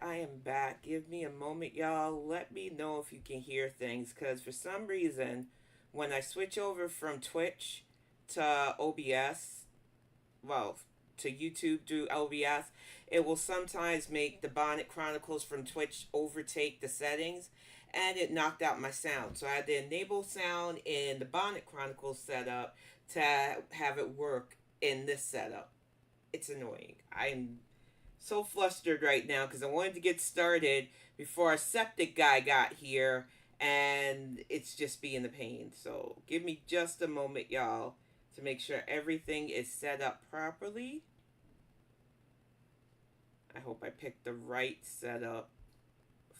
I am back. Give me a moment, y'all. Let me know if you can hear things, because for some reason, when I switch over from Twitch to OBS, well, to YouTube through OBS, it will sometimes make the Bonnet Chronicles from Twitch overtake the settings, and it knocked out my sound. So I had to enable sound in the Bonnet Chronicles setup to have it work in this setup. It's annoying. I'm so flustered right now because I wanted to get started before our septic guy got here, and it's just being a pain. So give me just a moment, y'all, to make sure everything is set up properly. I hope I picked the right setup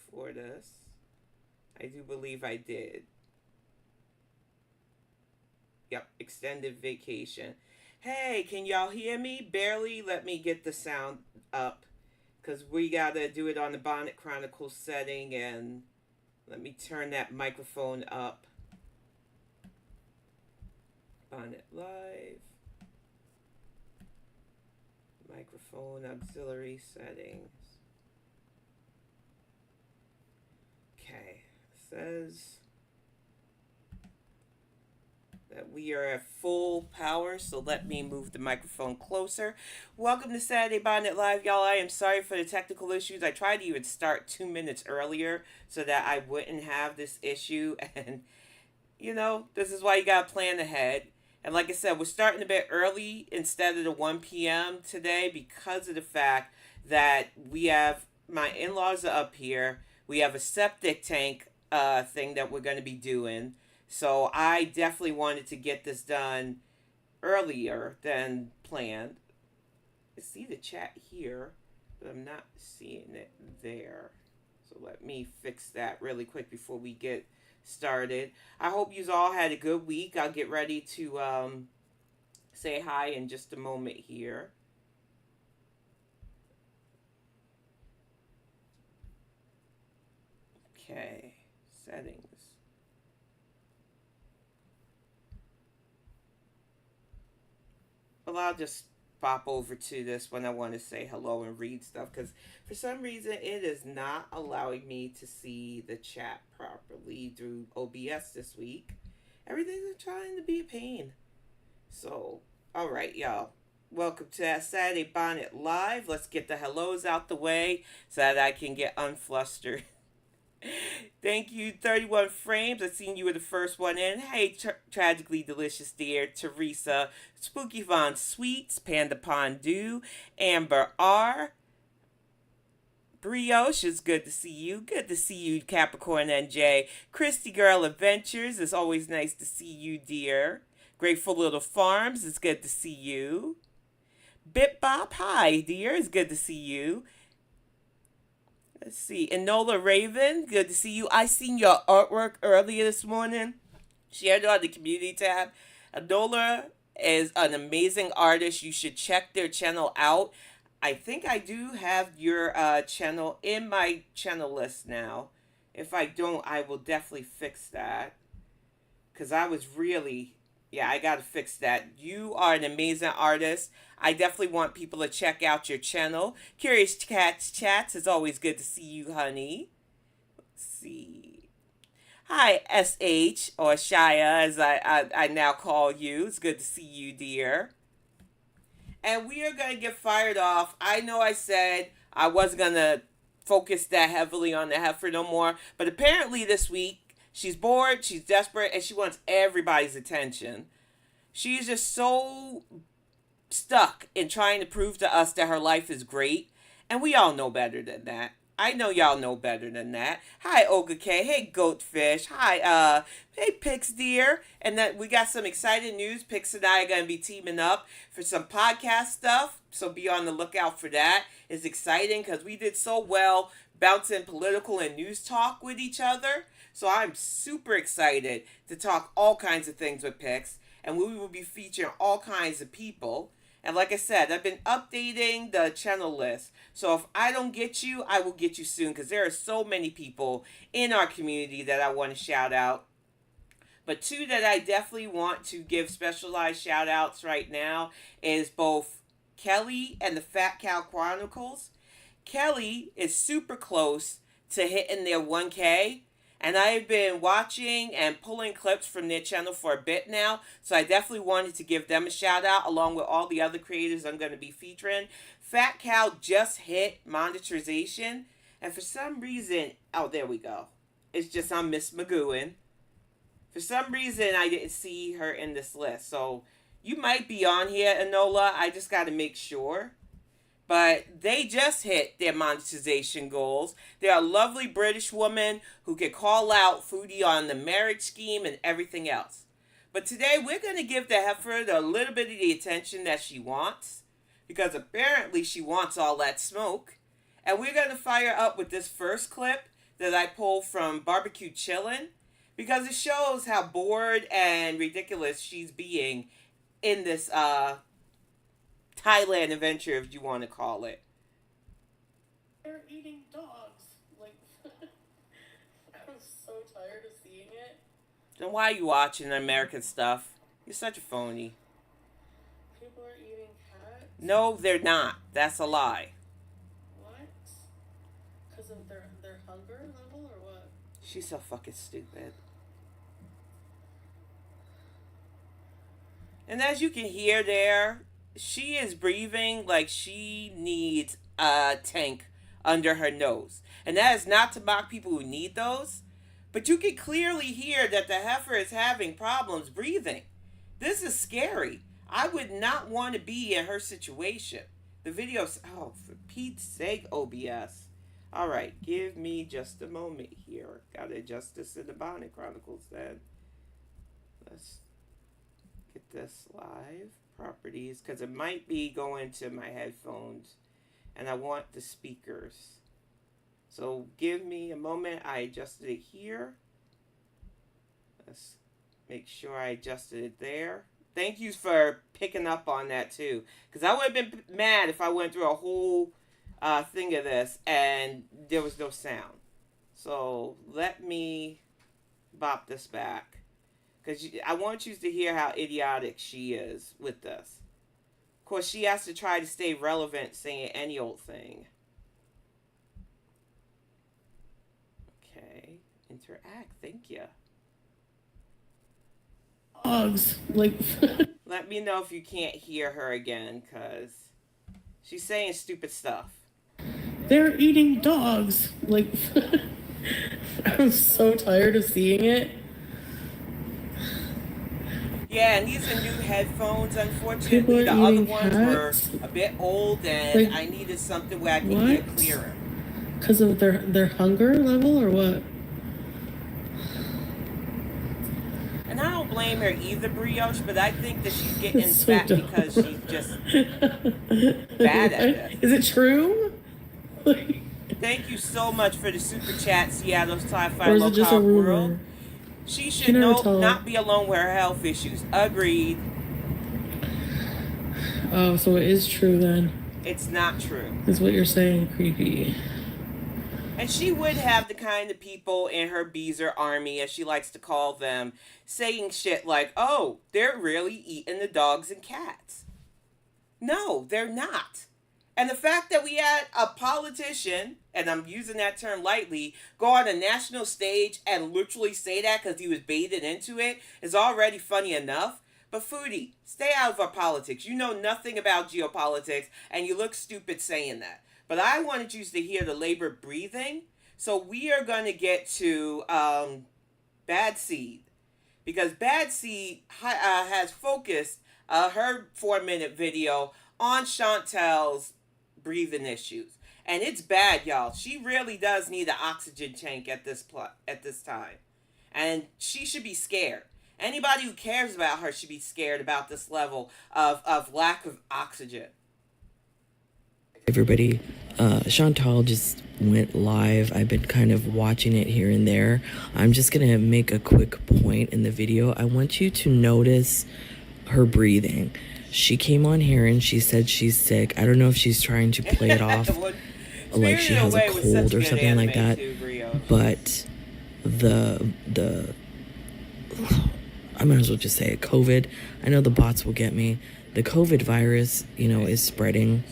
for this. I do believe I did. Yep, extended vacation. Hey, can y'all hear me? Barely. Let me get the sound up, because we gotta do it on the Bonnet Chronicles setting, and let me turn that microphone up. Bonnet Live. Microphone auxiliary settings. Okay. It says that we are at full power, so let me move the microphone closer. Welcome to Saturday Bonnet Live, y'all. I am sorry for the technical issues. I tried to even start 2 minutes earlier so that I wouldn't have this issue, and this is why you gotta plan ahead. And like I said, we're starting a bit early instead of the 1 p.m. today because of the fact that we have my in-laws are up here. We have a septic tank thing that we're going to be doing. So I definitely wanted to get this done earlier than planned. I see the chat here, but I'm not seeing it there. So let me fix that really quick before we get started. I hope you all had a good week. I'll get ready to say hi in just a moment here. Okay, settings. Well, I'll just pop over to this when I want to say hello and read stuff, because for some reason it is not allowing me to see the chat properly through OBS this week. Everything's trying to be a pain. So, all right, y'all. Welcome to that Saturday Bonnet Live. Let's get the hellos out the way so that I can get unflustered. Thank you, 31 Frames. I seen you were the first one in. Hey, Tragically Delicious Dear, Teresa, Spooky Von Sweets, Panda Pondu, Amber R, Brioche, it's good to see you. Good to see you, Capricorn NJ. Christy Girl Adventures, it's always nice to see you, dear. Grateful Little Farms, it's good to see you. Bit Bop, hi, dear, it's good to see you. Let's see. Enola Raven, good to see you. I seen your artwork earlier this morning. Shared it on the community tab. Enola is an amazing artist. You should check their channel out. I think I do have your channel in my channel list now. If I don't, I will definitely fix that. Because I was really... Yeah, I gotta fix that. You are an amazing artist. I definitely want people to check out your channel. Curious Cats Chats, it's always good to see you, honey. Let's see. Hi, SH, or Shia, as I now call you. It's good to see you, dear. And we are going to get fired off. I know I said I wasn't going to focus that heavily on the heifer no more, but apparently this week, she's bored, she's desperate, and she wants everybody's attention. She's just so stuck in trying to prove to us that her life is great, and we all know better than that. I know y'all know better than that. Hi, Olga K. Hey, Goatfish. Hi, hey, Pix dear. And that we got some exciting news. Pix and I are going to be teaming up for some podcast stuff, so be on the lookout for that. It's exciting because we did so well bouncing political and news talk with each other. So I'm super excited to talk all kinds of things with Pix, and we will be featuring all kinds of people. And like I said, I've been updating the channel list. So if I don't get you, I will get you soon, because there are so many people in our community that I want to shout out. But two that I definitely want to give specialized shout outs right now is both Kelly and the Fat Cow Chronicles. Kelly is super close to hitting their 1K. And I've been watching and pulling clips from their channel for a bit now. So I definitely wanted to give them a shout out along with all the other creators I'm going to be featuring. Fat Cow just hit monetization. And for some reason, oh, there we go. It's just on Miss Magooin. For some reason, I didn't see her in this list. So you might be on here, Enola. I just got to make sure. But they just hit their monetization goals. They're a lovely British woman who can call out Foodie on the marriage scheme and everything else. But today we're going to give the heifer a little bit of the attention that she wants. Because apparently she wants all that smoke. And we're going to fire up with this first clip that I pulled from Barbecue Chillin'. Because it shows how bored and ridiculous she's being in this Thailand adventure, if you want to call it. They're eating dogs. Like, I'm so tired of seeing it. Then why are you watching American stuff? You're such a phony. People are eating cats? No, they're not. That's a lie. What? Because of their hunger level or what? She's so fucking stupid. And as you can hear there, she is breathing like she needs a tank under her nose. And that is not to mock people who need those. But you can clearly hear that the heifer is having problems breathing. This is scary. I would not want to be in her situation. The video's, oh, for Pete's sake, OBS. All right, give me just a moment here. Gotta adjust this in the Bonnet Chronicles then. Let's get this live. Properties, because it might be going to my headphones and I want the speakers. So give me a moment. I adjusted it here. Let's make sure I adjusted it there. Thank you for picking up on that too, because I would have been mad if I went through a whole thing of this and there was no sound. So let me bop this back. Because I want you to hear how idiotic she is with this. Of course, she has to try to stay relevant saying any old thing. Okay. Interact. Thank you. Dogs. Like. Let me know if you can't hear her again, because she's saying stupid stuff. They're eating dogs. Like. I'm so tired of seeing it. Yeah, and these are new headphones, unfortunately. The other ones were a bit old, and like, I needed something where I could hear clearer. Because of their hunger level, or what? And I don't blame her either, Brioche, but I think that she's getting fat because she's just bad at it. Is it true? Thank you so much for the super chat, Seattle's Sci-Fi LOLCOW World. She should not be alone with her health issues. Agreed. Oh, so it is true then. It's not true. Is what you're saying creepy. And she would have the kind of people in her Beezer army, as she likes to call them, saying shit like, oh, they're really eating the dogs and cats. No, they're not. And the fact that we had a politician, and I'm using that term lightly, go on a national stage and literally say that because he was baited into it is already funny enough. But Foodie, stay out of our politics. You know nothing about geopolitics, and you look stupid saying that. But I wanted you to hear the labored breathing. So we are going to get to Bad Seed. Because Bad Seed has focused her 4-minute video on Chantel's breathing issues. And it's bad, y'all. She really does need an oxygen tank at this time. And she should be scared. Anybody who cares about her should be scared about this level of lack of oxygen. Everybody, Chantal just went live. I've been kind of watching it here and there. I'm just going to make a quick point in the video. I want you to notice her breathing. She came on here and she said she's sick. I don't know if she's trying to play it off like she has a cold or something like that. But I might as well just say it. COVID. I know the bots will get me. The COVID virus, is spreading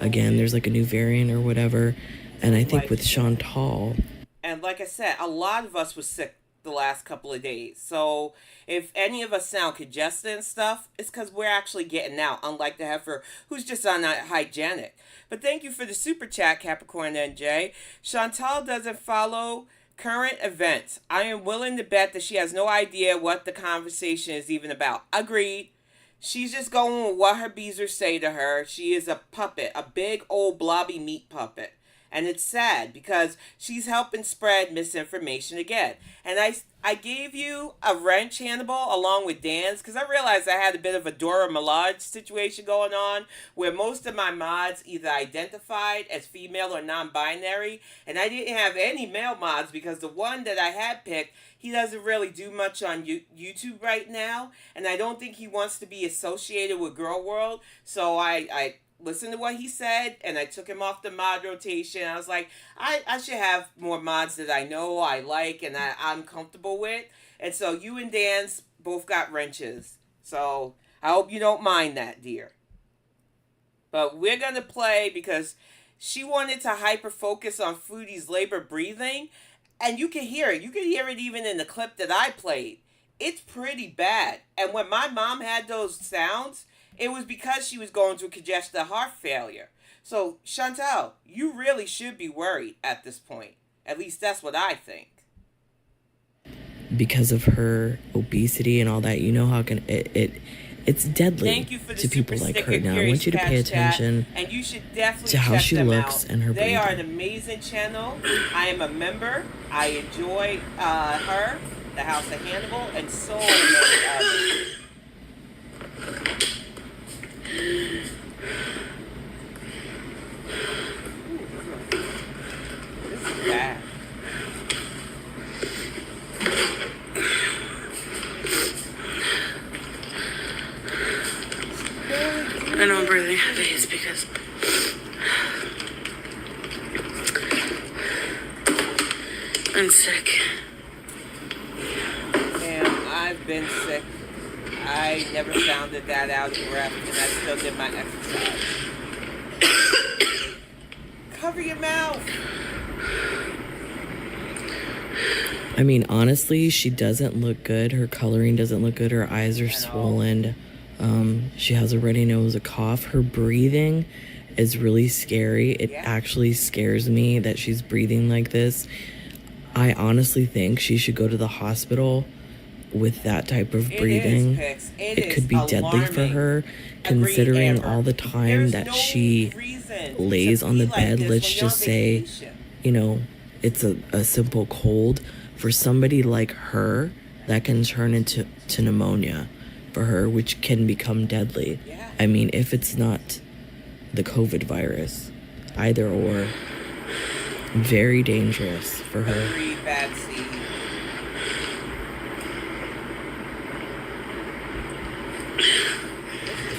again, there's like a new variant or whatever. And I think with Chantal, and like I said, a lot of us were sick the last couple of days. So if any of us sound congested and stuff, it's because we're actually getting out, unlike the heifer who's just unhygienic. But thank you for the super chat, Capricorn NJ. Chantal doesn't follow current events. I am willing to bet that she has no idea what the conversation is even about. Agreed. She's just going with what her beezers say to her. She is a puppet, a big old blobby meat puppet. And it's sad because she's helping spread misinformation again. And I gave you a wrench, Hannibal, along with Dan's, because I realized I had a bit of a Dora Milaje situation going on, where most of my mods either identified as female or non-binary, and I didn't have any male mods because the one that I had picked, he doesn't really do much on YouTube right now, and I don't think he wants to be associated with Girl World, so I listened to what he said, and I took him off the mod rotation. I was like, I should have more mods that I know, I like, and I'm comfortable with. And so you and Dan's both got wrenches. So I hope you don't mind that, dear. But we're going to play because she wanted to hyper-focus on Foodie's labor breathing. And you can hear it. You can hear it even in the clip that I played. It's pretty bad. And when my mom had those sounds, it was because she was going through congestive heart failure. So, Chantal, you really should be worried at this point. At least that's what I think. Because of her obesity and all that, you know how it's deadly to people like her. Now, I want you to pay attention and you should definitely to how she looks out. And her breathing. They are an amazing channel. I am a member. I enjoy her, the House of Hannibal, and so many others. This is bad. I know I'm breathing heavy. It's because I'm sick. And I've been sick. I never sounded that out of breath, and I still did my exercise. Cover your mouth. I mean, honestly, she doesn't look good. Her coloring doesn't look good. Her eyes are swollen. She has a runny nose, a cough. Her breathing is really scary. It actually scares me that she's breathing like this. I honestly think she should go to the hospital with that type of breathing. It could be deadly for her, considering all the time that she lays on the bed. Let's just say, you know, it's a simple cold. For somebody like her, that can turn into pneumonia for her, which can become deadly. I mean, if it's not the COVID virus, either or, very dangerous for her.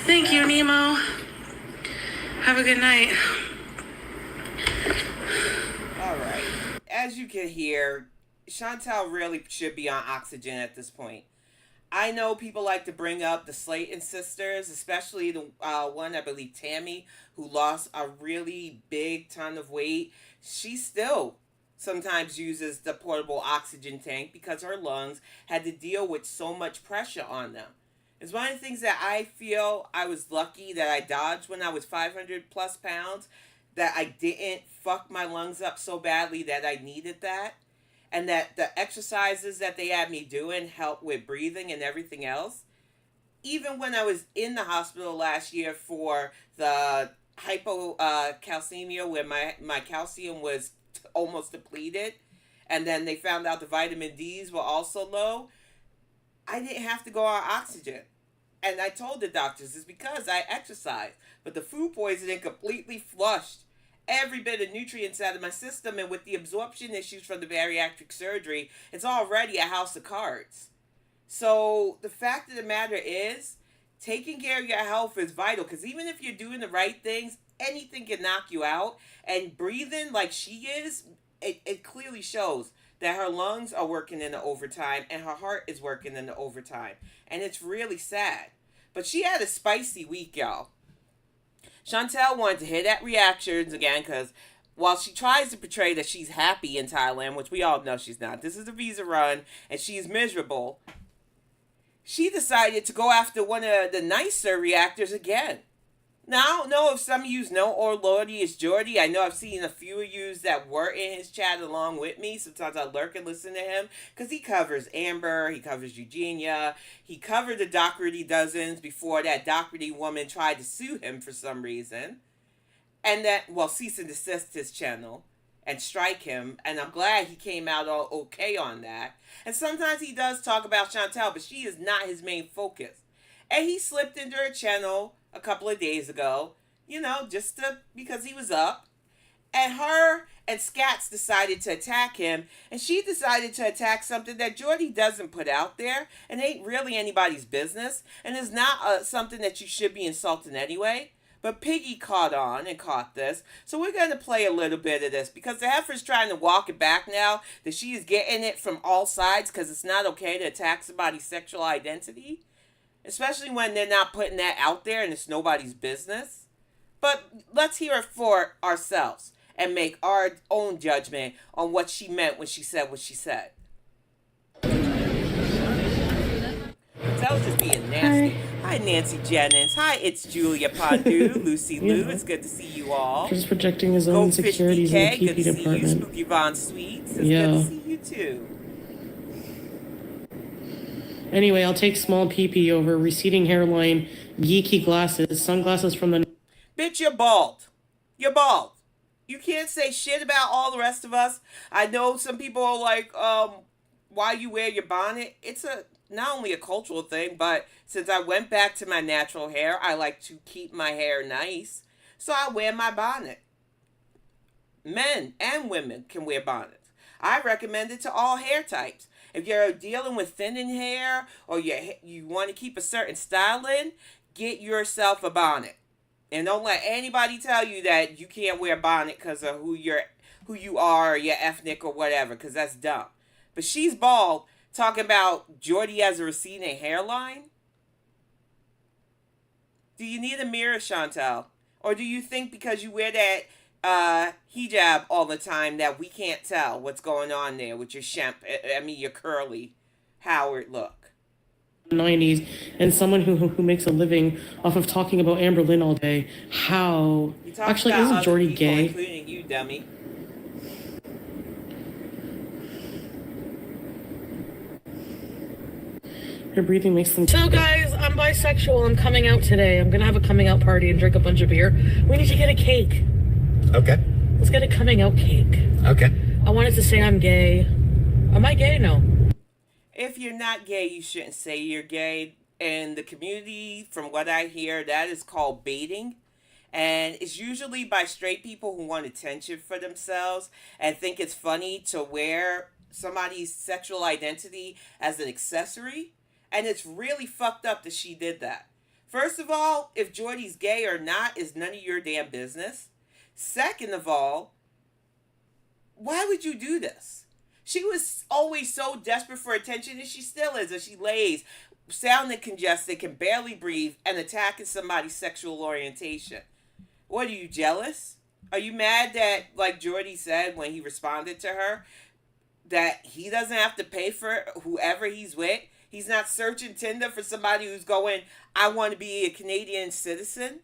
Thank you, Nemo. Have a good night. All right. As you can hear, Chantal really should be on oxygen at this point. I know people like to bring up the Slayton sisters, especially the one, I believe, Tammy, who lost a really big ton of weight. She still sometimes uses the portable oxygen tank because her lungs had to deal with so much pressure on them. It's one of the things that I feel I was lucky that I dodged when I was 500 plus pounds, that I didn't fuck my lungs up so badly that I needed that. And that the exercises that they had me doing helped with breathing and everything else. Even when I was in the hospital last year for the hypocalcemia, where my calcium was almost depleted, and then they found out the vitamin D's were also low, I didn't have to go on oxygen. And I told the doctors it's because I exercised. But the food poisoning completely flushed every bit of nutrients out of my system, and with the absorption issues from the bariatric surgery, it's already a house of cards. So the fact of the matter is, taking care of your health is vital, because even if you're doing the right things, anything can knock you out. And breathing like she is, it clearly shows that her lungs are working in the overtime and her heart is working in the overtime. And it's really sad. But she had a spicy week, y'all. Chantel wanted to hit at reactions again because while she tries to portray that she's happy in Thailand, which we all know she's not, this is a visa run and she's miserable, she decided to go after one of the nicer reactors again. Now, I don't know if some of you know or Lordy is Jordy. I know I've seen a few of you that were in his chat along with me. Sometimes I lurk and listen to him because he covers Amber, he covers Eugenia, he covered the Doherty Dozens before that Doherty woman tried to sue him for some reason. And that, well, cease and desist his channel and strike him. And I'm glad he came out all okay on that. And sometimes he does talk about Chantel, but she is not his main focus. And he slipped into her channel a couple of days ago, just because he was up. And her and Scats decided to attack him. And she decided to attack something that Jordy doesn't put out there. And ain't really anybody's business. And is not something that you should be insulting anyway. But Piggy caught on and caught this. So we're going to play a little bit of this. Because the heifer's trying to walk it back now. That she is getting it from all sides. Because it's not okay to attack somebody's sexual identity. Especially when they're not putting that out there and it's nobody's business. But let's hear it for ourselves. And make our own judgment on what she meant when she said what she said. That was just being nasty. Hi, Nancy Jennings. Hi, it's Julia Pondu, Lucy Lou. It's good to see you all. Just projecting his own insecurities in the PP department. Good to see you, Spooky Von Sweets. It's good to see you too. Anyway, I'll take small PP over receding hairline, geeky glasses, sunglasses from the... Bitch, you're bald. You're bald. You can't say shit about all the rest of us. I know some people are like, why you wear your bonnet? It's not only a cultural thing, but since I went back to my natural hair, I like to keep my hair nice. So I wear my bonnet. Men and women can wear bonnets. I recommend it to all hair types. If you're dealing with thinning hair or you want to keep a certain style in, get yourself a bonnet. And don't let anybody tell you that you can't wear a bonnet because of who you are or your ethnic or whatever, because that's dumb. But she's bald, talking about Jordy as a receding hairline. Do you need a mirror, Chantel? Or do you think because you wear that hijab all the time that we can't tell what's going on there with your your curly Howard look? 90s, and someone who makes a living off of talking about Amber Lynn all day. How? Actually, isn't Jordy gay? Including you, dummy. Her breathing makes them... So guys, I'm bisexual. I'm coming out today. I'm gonna have a coming out party and drink a bunch of beer. We need to get a cake. Okay. Let's get a coming out cake. Okay. I wanted to say I'm gay. Am I gay? No. If you're not gay, you shouldn't say you're gay. In the community, from what I hear, that is called baiting. And it's usually by straight people who want attention for themselves and think it's funny to wear somebody's sexual identity as an accessory. And it's really fucked up that she did that. First of all, if Jordy's gay or not is none of your damn business. Second of all, why would you do this? She was always so desperate for attention, and she still is, as she lays, sounding congested, can barely breathe, and attacking somebody's sexual orientation. What, are you jealous? Are you mad that, like Jordy said when he responded to her, that he doesn't have to pay for whoever he's with? He's not searching Tinder for somebody who's going, I want to be a Canadian citizen?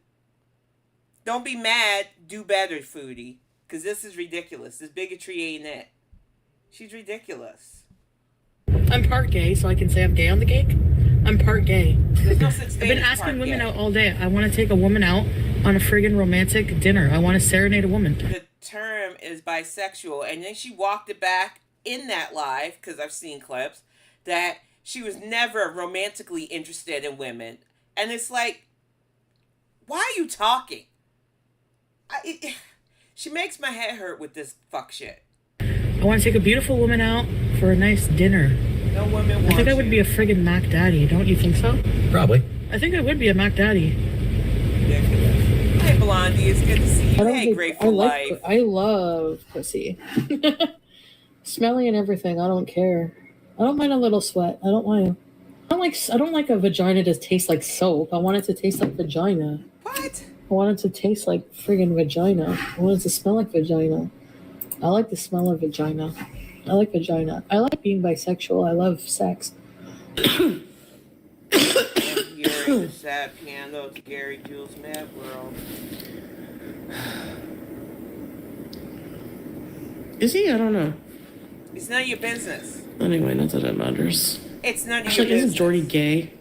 Don't be mad, do better, Foodie, because this is ridiculous. This bigotry ain't it. She's ridiculous. I'm part gay, so I can say I'm gay on the cake. I'm part gay. There's no such thing. I've been asking women out all day. I want to take a woman out on a friggin' romantic dinner. I want to serenade a woman. The term is bisexual, and then she walked it back in that live, because I've seen clips, that she was never romantically interested in women. And it's like, why are you talking? She makes my head hurt with this fuck shit. I want to take a beautiful woman out for a nice dinner. No woman wants I think I would be a friggin' Mac Daddy. Don't you think so? Probably. I think I would be a Mac Daddy. Ridiculous. Hi, Blondie. It's good to see you. Hey, Grateful Life. I love pussy. Smelly and everything. I don't care. I don't mind a little sweat. I don't mind. I don't like a vagina to taste like soap. I want it to taste like vagina. What? I want it to taste like friggin' vagina. I want it to smell like vagina. I like the smell of vagina. I like vagina. I like being bisexual. I love sex. I'm hearing the sad piano of Gary Jules' Mad World. Is he? I don't know. It's none of your business. Anyway, not that it matters. It's none of Actually, your business. isn't Jordy gay?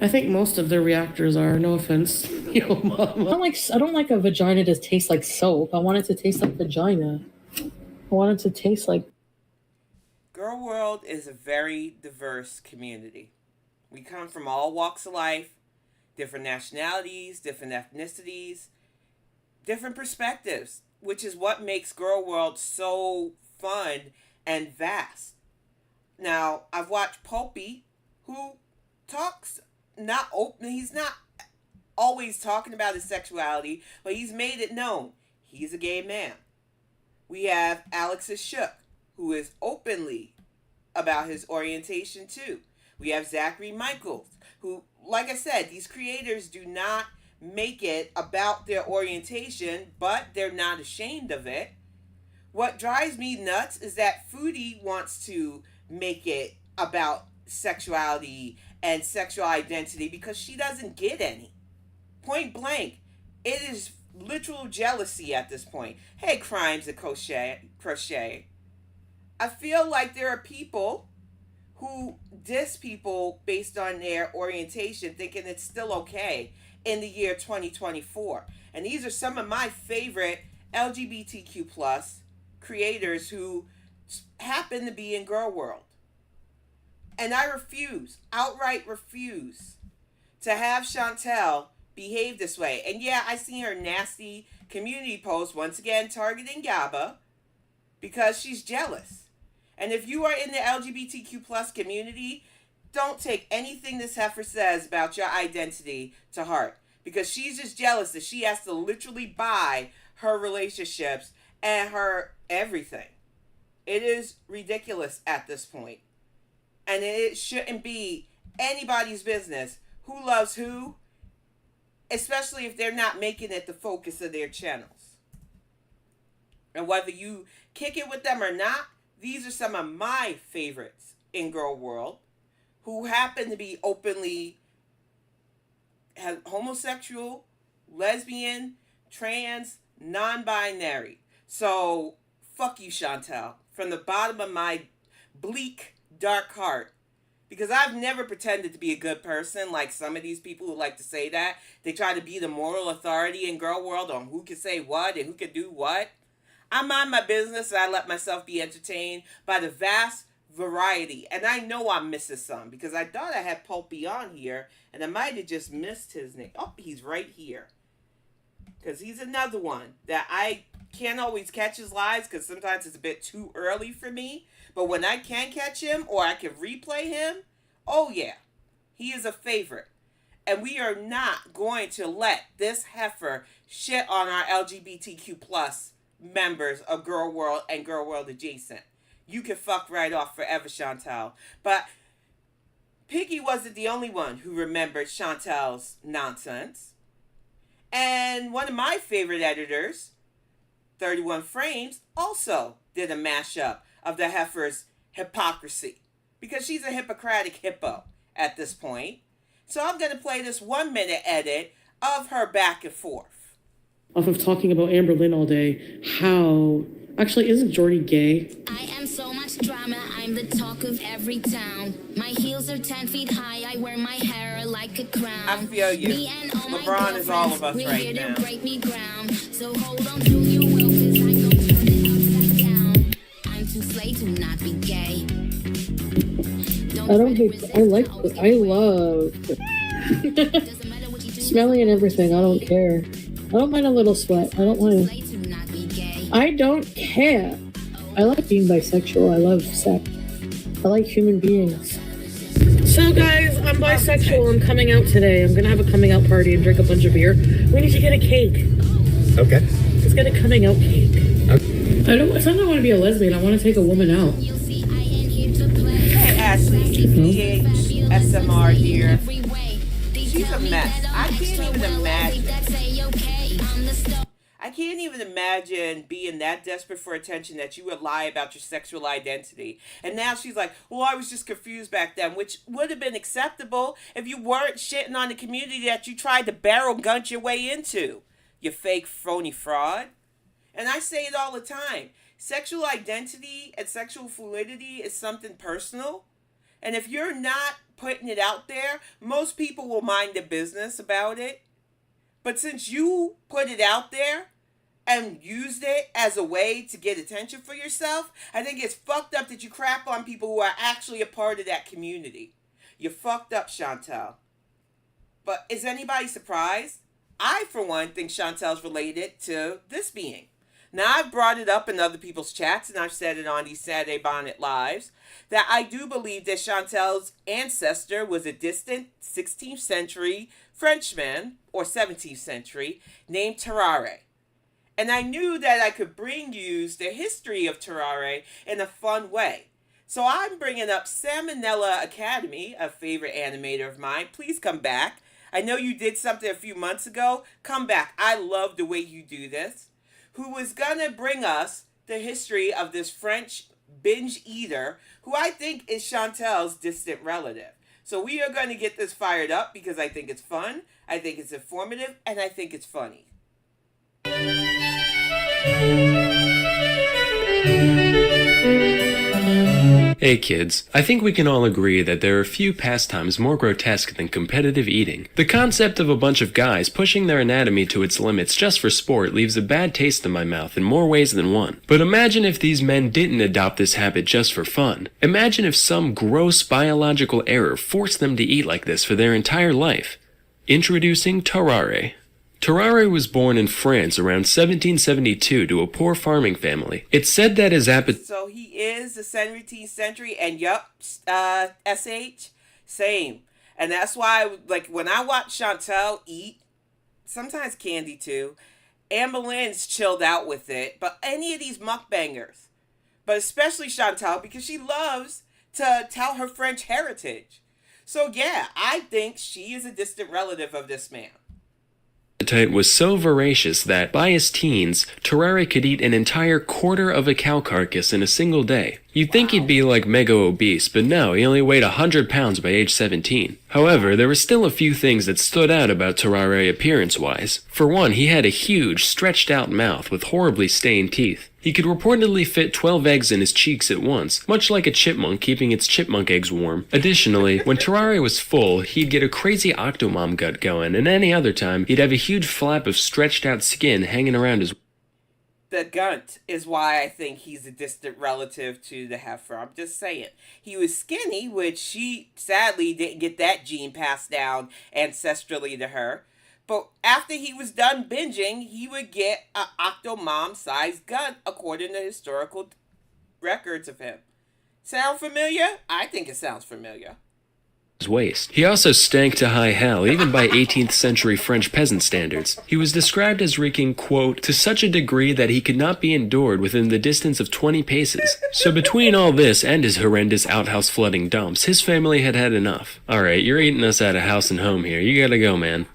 I think most of their reactors are. No offense. Yo, mama. I don't like a vagina to taste like soap. I want it to taste like vagina. I want it to taste like... Girl World is a very diverse community. We come from all walks of life, different nationalities, different ethnicities, different perspectives, which is what makes Girl World so fun and vast. Now, I've watched Pulpy, who talks not open. He's not always talking about his sexuality, but he's made it known. He's a gay man. We have Alexis Shook, who is openly about his orientation too. We have Zachary Michaels, who, like I said, these creators do not make it about their orientation, but they're not ashamed of it. What drives me nuts is that Foodie wants to make it about sexuality and sexual identity because she doesn't get any. Point blank. It is literal jealousy at this point. Hey, Crimes of Crochet. I feel like there are people who diss people based on their orientation, thinking it's still okay in the year 2024. And these are some of my favorite LGBTQ plus creators who happen to be in Girl World. And I outright refuse, to have Chantel behave this way. And yeah, I see her nasty community post, once again targeting Gaba, because she's jealous. And if you are in the LGBTQ plus community, don't take anything this heifer says about your identity to heart, because she's just jealous that she has to literally buy her relationships and her everything. It is ridiculous at this point. And it shouldn't be anybody's business who loves who, especially if they're not making it the focus of their channels. And whether you kick it with them or not, these are some of my favorites in Girl World who happen to be openly homosexual, lesbian, trans, non-binary. So, fuck you, Chantel, from the bottom of my bleak, dark heart. Because I've never pretended to be a good person like some of these people who like to say that. They try to be the moral authority in Girl World on who can say what and who can do what. I mind my business and I let myself be entertained by the vast variety. And I know I'm missing some because I thought I had Pulpy on here and I might have just missed his name. Oh, he's right here. Because he's another one that I can't always catch his lives because sometimes it's a bit too early for me. But when I can catch him or I can replay him, oh yeah, he is a favorite. And we are not going to let this heifer shit on our LGBTQ plus members of Girl World and Girl World adjacent. You can fuck right off forever, Chantel. But Piggy wasn't the only one who remembered Chantel's nonsense. And one of my favorite editors, 31 Frames, also did a mashup of the heifer's Hypocrisy, because she's a Hippocratic hippo at this point. So I'm going to play this 1 minute edit of her back and forth. Off of talking about Amber Lynn all day, how... Actually, isn't Jordy gay? I am so much drama, I'm the talk of every town. My heels are 10 feet high, I wear my hair like a crown. I feel you. Me and all LeBron is all of us we're right here now. to break me ground. So hold on to your will, cause I'm gonna turn it upside down. I'm too slay to not be gay. I don't hate... I love... Smelly and everything, I don't care. I don't mind a little sweat. I don't mind. I don't care. I like being bisexual. I love sex. I like human beings. So guys, I'm bisexual. I'm coming out today. I'm gonna have a coming out party and drink a bunch of beer. We need to get a cake. Okay. Let's get a coming out cake. Okay. It's not that I want to be a lesbian. I want to take a woman out. Hey, Ashley, PH, SMR here. she's a mess. I can't even imagine being that desperate for attention that you would lie about your sexual identity. And now she's like, well, I was just confused back then, which would have been acceptable if you weren't shitting on the community that you tried to barrel gun your way into. You fake phony fraud. And I say it all the time. Sexual identity and sexual fluidity is something personal. And if you're not putting it out there, most people will mind their business about it. But since you put it out there and used it as a way to get attention for yourself, I think it's fucked up that you crap on people who are actually a part of that community. You're fucked up, Chantel. But is anybody surprised? I, for one, think Chantel's related to this being. Now, I've brought it up in other people's chats, and I've said it on these Saturday Bonnet Lives, that I do believe that Chantel's ancestor was a distant 16th century Frenchman, or 17th century, named Tararre. And I knew that I could bring you the history of Tararre in a fun way. So I'm bringing up SamONella Academy, a favorite animator of mine. Please come back. I know you did something a few months ago. Come back. I love the way you do this. Who was going to bring us the history of this French binge eater, who I think is Chantel's distant relative. So we are going to get this fired up because I think it's fun, I think it's informative, and I think it's funny. Hey kids, I think we can all agree that there are few pastimes more grotesque than competitive eating. The concept of a bunch of guys pushing their anatomy to its limits just for sport leaves a bad taste in my mouth in more ways than one. But imagine if these men didn't adopt this habit just for fun. Imagine if some gross biological error forced them to eat like this for their entire life. Introducing Tararre. Tararre was born in France around 1772 to a poor farming family. It's said that his appetite... So he is the 17th century, and yup, SH, same. And that's why, like, when I watch Chantel eat, sometimes Candy too, Anne Boleyn's chilled out with it, but any of these mukbangers, but especially Chantel, because she loves to tell her French heritage. So yeah, I think she is a distant relative of this man. Was so voracious that, by his teens, Tararre could eat an entire quarter of a cow carcass in a single day. You'd think he'd be like mega obese, but no, he only weighed 100 pounds by age 17. However, there were still a few things that stood out about Tararre appearance-wise. For one, he had a huge, stretched-out mouth with horribly stained teeth. He could reportedly fit 12 eggs in his cheeks at once, much like a chipmunk keeping its chipmunk eggs warm. Additionally, when Tararre was full, he'd get a crazy octomom gut going, and any other time, he'd have a huge flap of stretched-out skin hanging around his... The gunt is why I think he's a distant relative to the heifer. I'm just saying. He was skinny, which she sadly didn't get that gene passed down ancestrally to her. But after he was done binging, he would get an octomom-sized gunt according to historical records of him. Sound familiar? I think it sounds familiar. Waist. He also stank to high hell, even by 18th century French peasant standards. He was described as reeking, quote, to such a degree that he could not be endured within the distance of 20 paces. So between all this and his horrendous outhouse flooding dumps, his family had had enough. Alright, you're eating us out of house and home here. You gotta go, man.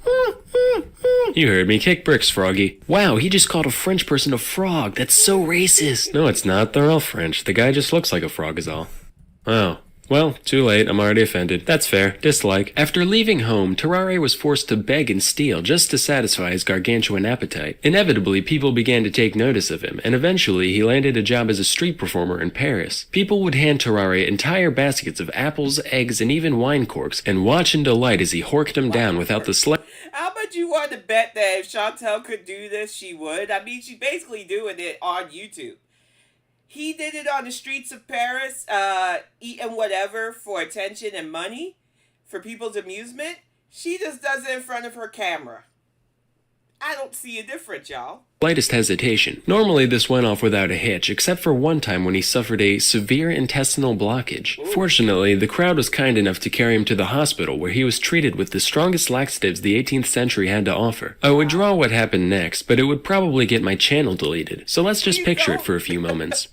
You heard me. Kick bricks, Froggy. Wow, he just called a French person a frog. That's so racist. No, it's not. They're all French. The guy just looks like a frog is all. Oh. Well, too late. I'm already offended. That's fair. Dislike. After leaving home, Tararre was forced to beg and steal just to satisfy his gargantuan appetite. Inevitably, people began to take notice of him, and eventually he landed a job as a street performer in Paris. People would hand Tararre entire baskets of apples, eggs, and even wine corks, and watch in delight as he horked them down without the slightest... How much you want to bet that if Chantel could do this, she would? I mean, she's basically doing it on YouTube. He did it on the streets of Paris, eating whatever for attention and money, for people's amusement. She just does it in front of her camera. I don't see a difference, y'all. Slightest hesitation. Normally this went off without a hitch, except for one time when he suffered a severe intestinal blockage. Ooh. Fortunately, the crowd was kind enough to carry him to the hospital, where he was treated with the strongest laxatives the 18th century had to offer. I would draw what happened next, but it would probably get my channel deleted, so let's just picture it for a few moments.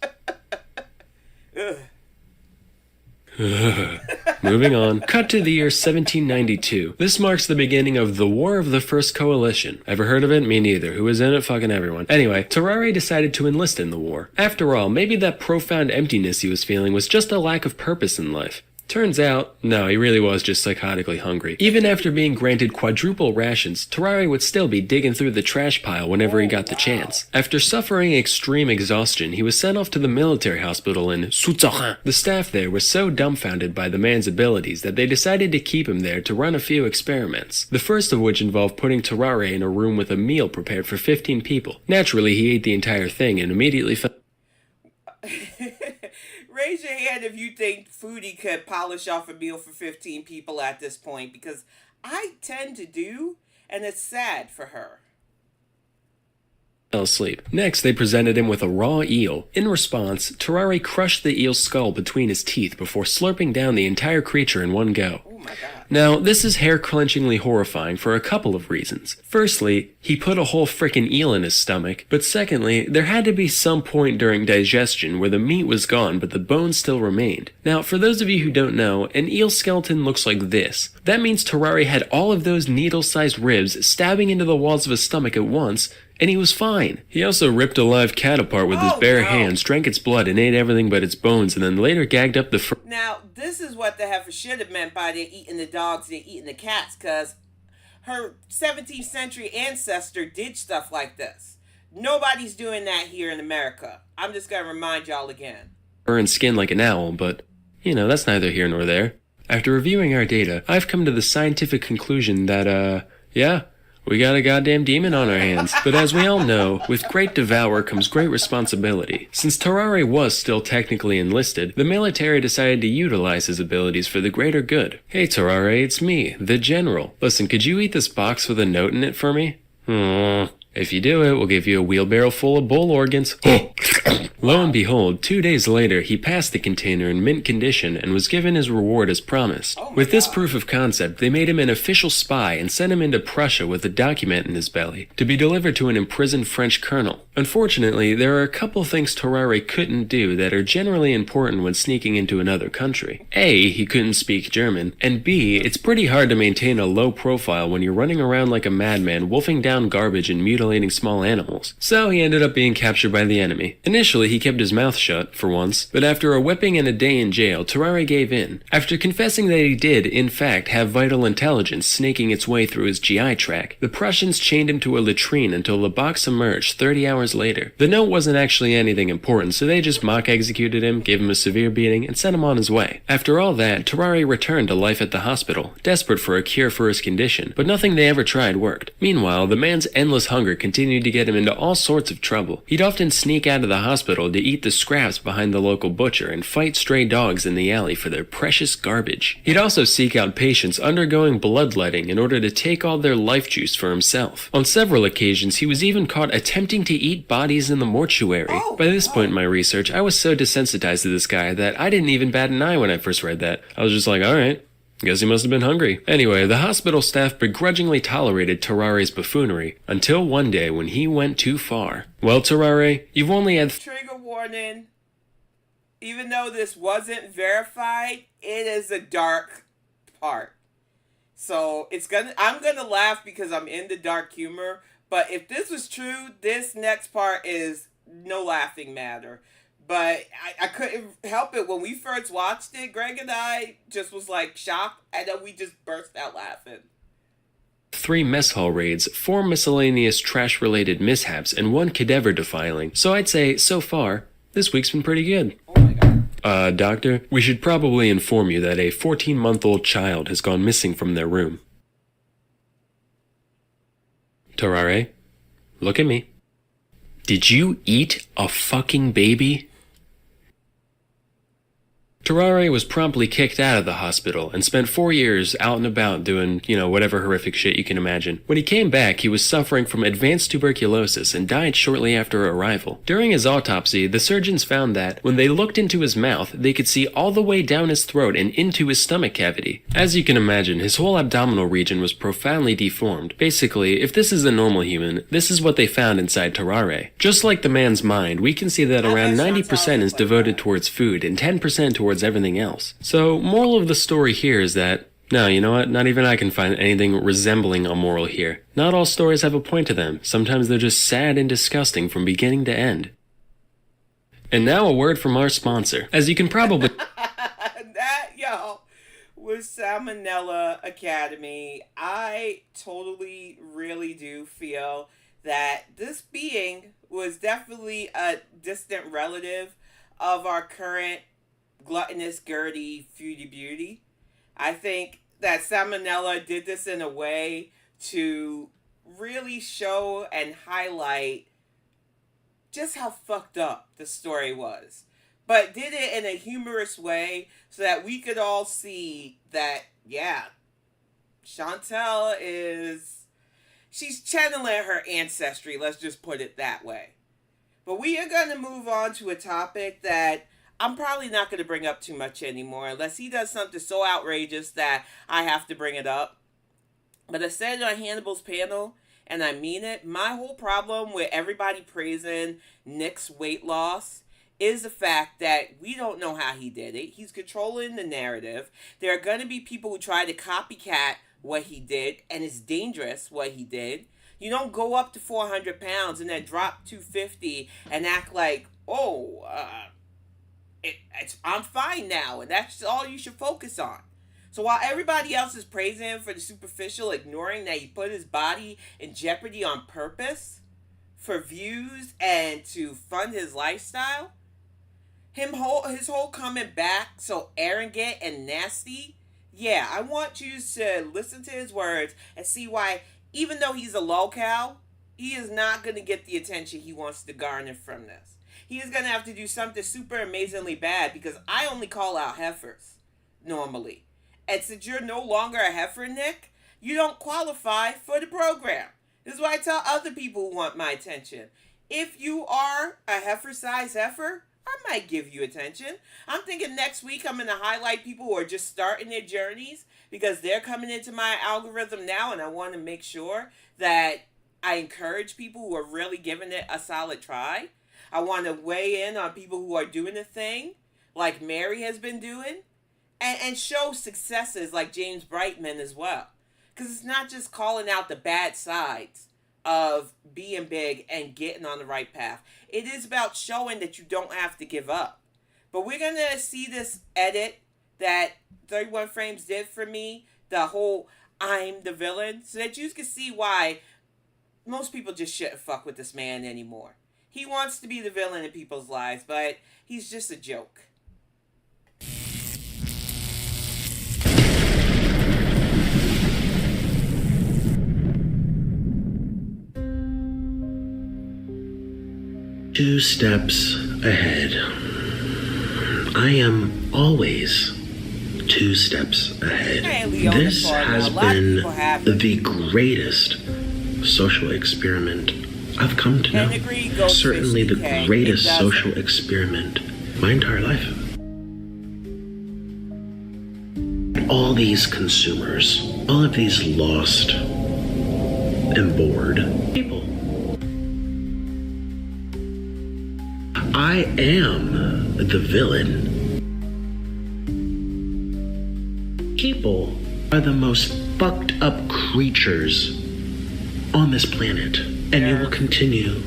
Moving on. Cut to the year 1792. This marks the beginning of the War of the First Coalition. Ever heard of it? Me neither. Who was in it? Fucking everyone. Anyway, Tararre decided to enlist in the war. After all, maybe that profound emptiness he was feeling was just a lack of purpose in life. Turns out, no, he really was just psychotically hungry. Even after being granted quadruple rations, Tararre would still be digging through the trash pile whenever he got the chance. After suffering extreme exhaustion, he was sent off to the military hospital in Soutzarin. The staff there was so dumbfounded by the man's abilities that they decided to keep him there to run a few experiments. The first of which involved putting Tararre in a room with a meal prepared for 15 people. Naturally, he ate the entire thing and immediately felt... Raise your hand if you think Foodie could polish off a meal for 15 people at this point, because I tend to do, and it's sad for her. Fell asleep. Next, they presented him with a raw eel. In response, Tararre crushed the eel's skull between his teeth before slurping down the entire creature in one go. Oh my god. Now, this is hair-clenchingly horrifying for a couple of reasons. Firstly, he put a whole frickin' eel in his stomach, but secondly, there had to be some point during digestion where the meat was gone but the bones still remained. Now, for those of you who don't know, an eel skeleton looks like this. That means Tararre had all of those needle-sized ribs stabbing into the walls of his stomach at once, and he was fine. He also ripped a live cat apart with his bare hands, drank its blood, and ate everything but its bones, and then later gagged up the Now, this is what the heifer should have meant by they're eating the dogs, they're eating the cats, because her 17th century ancestor did stuff like this. Nobody's doing that here in America. I'm just going to remind y'all again. and skin like an owl, but, you know, that's neither here nor there. After reviewing our data, I've come to the scientific conclusion that, yeah, we got a goddamn demon on our hands. But as we all know, with great devour comes great responsibility. Since Tararre was still technically enlisted, the military decided to utilize his abilities for the greater good. Hey Tararre, it's me, the General. Listen, could you eat this box with a note in it for me? If you do it, we'll give you a wheelbarrow full of bull organs. Lo and behold, 2 days later, he passed the container in mint condition and was given his reward as promised. With this proof of concept, they made him an official spy and sent him into Prussia with a document in his belly to be delivered to an imprisoned French colonel. Unfortunately, there are a couple things Tararre couldn't do that are generally important when sneaking into another country. A, he couldn't speak German, and B, it's pretty hard to maintain a low profile when you're running around like a madman wolfing down garbage and mutilating small animals. So he ended up being captured by the enemy. Initially, he kept his mouth shut, for once, but after a whipping and a day in jail, Tararre gave in. After confessing that he did, in fact, have vital intelligence snaking its way through his GI tract, the Prussians chained him to a latrine until the box emerged 30 hours later. The note wasn't actually anything important, so they just mock-executed him, gave him a severe beating, and sent him on his way. After all that, Tararre returned to life at the hospital, desperate for a cure for his condition, but nothing they ever tried worked. Meanwhile, the man's endless hunger continued to get him into all sorts of trouble. He'd often sneak out of the hospital to eat the scraps behind the local butcher and fight stray dogs in the alley for their precious garbage. He'd also seek out patients undergoing bloodletting in order to take all their life juice for himself. On several occasions, he was even caught attempting to eat bodies in the mortuary. By this point in my research, I was so desensitized to this guy that I didn't even bat an eye when I first read that. I was just like, alright. Guess he must have been hungry. Anyway, the hospital staff begrudgingly tolerated Tararre's buffoonery until one day when he went too far. Well, Tararre, you've only had... Trigger warning. Even though this wasn't verified, it is a dark part. So I'm gonna laugh because I'm in the dark humor. But if this was true, this next part is no laughing matter. But I couldn't help it. When we first watched it, Greg and I just was like shocked, and then we just burst out laughing. 3 mess hall raids, 4 miscellaneous trash-related mishaps, and 1 cadaver defiling. So I'd say, so far, this week's been pretty good. Oh my god. Doctor, we should probably inform you that a 14-month-old child has gone missing from their room. Tararre, look at me. Did you eat a fucking baby? Tararre was promptly kicked out of the hospital and spent 4 years out and about doing, whatever horrific shit you can imagine. When he came back, he was suffering from advanced tuberculosis and died shortly after arrival. During his autopsy, the surgeons found that, when they looked into his mouth, they could see all the way down his throat and into his stomach cavity. As you can imagine, his whole abdominal region was profoundly deformed. Basically, if this is a normal human, this is what they found inside Tararre. Just like the man's mind, we can see that around 90% is devoted towards food and 10% towards towards everything else. So, moral of the story here is that, no, you know what? Not even I can find anything resembling a moral here. Not all stories have a point to them. Sometimes they're just sad and disgusting from beginning to end. And now a word from our sponsor. As you can probably... That, yo, was SamONella Academy. I totally, really do feel that this being was definitely a distant relative of our current gluttonous, girdy, foodie beauty. I think that SamONella did this in a way to really show and highlight just how fucked up the story was. But did it in a humorous way so that we could all see that, yeah, Chantel she's channeling her ancestry, let's just put it that way. But we are going to move on to a topic that I'm probably not going to bring up too much anymore unless he does something so outrageous that I have to bring it up. But I said it on Hannibal's panel, and I mean it. My whole problem with everybody praising Nick's weight loss is the fact that we don't know how he did it. He's controlling the narrative. There are going to be people who try to copycat what he did, and it's dangerous what he did. You don't go up to 400 pounds and then drop 250 and act like, I'm fine now, and that's all you should focus on. So while everybody else is praising him for the superficial, ignoring that he put his body in jeopardy on purpose for views and to fund his lifestyle, his whole coming back so arrogant and nasty, yeah, I want you to listen to his words and see why, even though he's a LOLCOW, he is not going to get the attention he wants to garner from this. He is going to have to do something super amazingly bad because I only call out heifers normally. And since you're no longer a heifer, Nick, you don't qualify for the program. This is why I tell other people who want my attention. If you are a heifer-sized heifer, I might give you attention. I'm thinking next week I'm going to highlight people who are just starting their journeys because they're coming into my algorithm now, and I want to make sure that I encourage people who are really giving it a solid try. I want to weigh in on people who are doing the thing, like Mary has been doing, and show successes like James Brightman as well. Because it's not just calling out the bad sides of being big and getting on the right path. It is about showing that you don't have to give up. But we're going to see this edit that 31 Frames did for me, the whole I'm the villain, so that you can see why most people just shouldn't fuck with this man anymore. He wants to be the villain in people's lives, but he's just a joke. Two steps ahead. I am always 2 steps ahead. This has been the greatest social experiment I've come to know. Certainly the greatest social experiment my entire life. All these consumers, all of these lost and bored people. I am the villain. People are the most fucked up creatures on this planet, and you will continue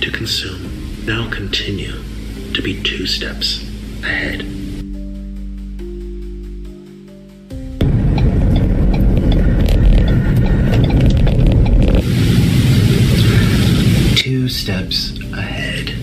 to consume. Now continue to be 2 steps ahead. Two steps ahead.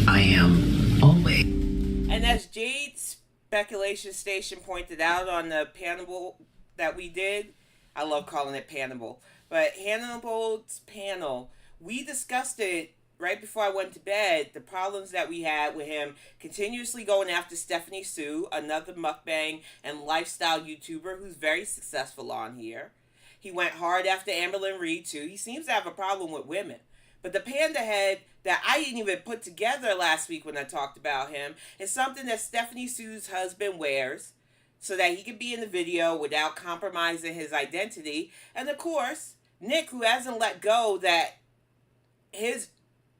I am always. And as Jade's Speculation Station pointed out on the panel that we did, I love calling it Hannibal, but Hannibal's panel, we discussed it right before I went to bed, the problems that we had with him continuously going after Stephanie Sue, another mukbang and lifestyle YouTuber who's very successful on here. He went hard after Amberlynn Reed too. He seems to have a problem with women. But the panda head that I didn't even put together last week when I talked about him is something that Stephanie Sue's husband wears so that he can be in the video without compromising his identity. And of course, Nick, who hasn't let go that his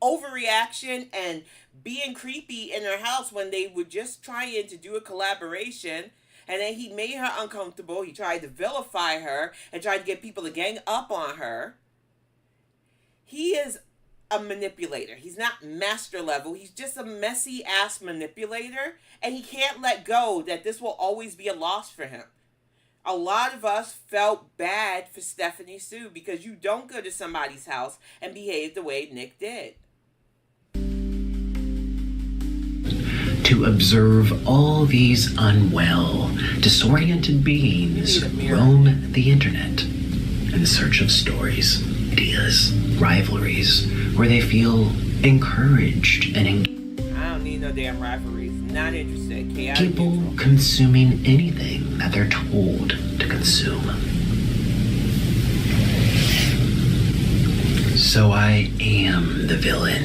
overreaction and being creepy in her house when they were just trying to do a collaboration. And then he made her uncomfortable. He tried to vilify her and tried to get people to gang up on her. He is a manipulator. He's not master level. He's just a messy ass manipulator. And he can't let go that this will always be a loss for him. A lot of us felt bad for Stephanie Sue because you don't go to somebody's house and behave the way Nick did. To observe all these unwell, disoriented beings roam the internet in search of stories, ideas, rivalries, where they feel encouraged and engaged. I don't need no damn rivalries. Not interested. People consuming anything that they're told to consume. So I am the villain.